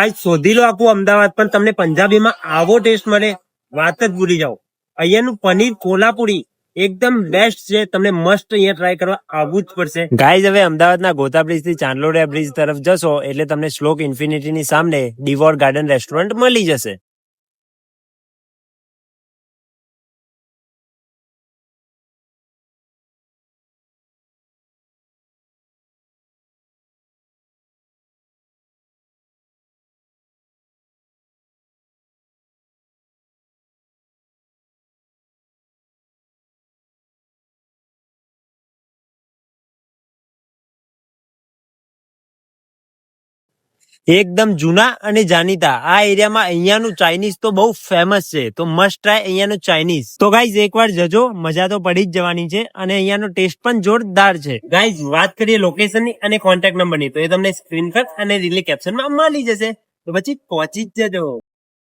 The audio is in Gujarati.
આજ શોધી લો આખું અમદાવાદ, પણ તમને પંજાબીમાં આવો ટેસ્ટ મળે, વાત જ ભૂલી જાઓ. અહીંયાનું પનીર કોલ્હાપુરી એકદમ બેસ્ટ છે, તમને મસ્ત અહીંયા ટ્રાય કરવા આવવું જ પડશે. ગાઈઝ, હવે અમદાવાદના ગોતા બ્રિજ થી ચાંદલોડિયા બ્રિજ તરફ જશો એટલે તમને શ્લોક ઇન્ફિનિટી ની સામે ડિવોર ગાર્ડન રેસ્ટોરન્ટ મળી જશે. એકદમ જૂના અને જાણીતા આ એરિયામાં અહીંયાનું ચાઇનીઝ તો બહુ ફેમસ છે, તો મસ્ટ ટ્રાય અહીંયાનું ચાઇનીઝ. તો ગાઈઝ, એકવાર જજો, મજા તો પડી જ જવાની છે અને અહીંયાનો ટેસ્ટ પણ જોરદાર છે. ગાઈઝ, વાત કરીએ લોકેશનની અને કોન્ટેક્ટ નંબરની, તો એ તમને સ્ક્રીન પર અને રીલની કેપ્શનમાં મળી જશે, તો પછી પહોંચી જ જજો.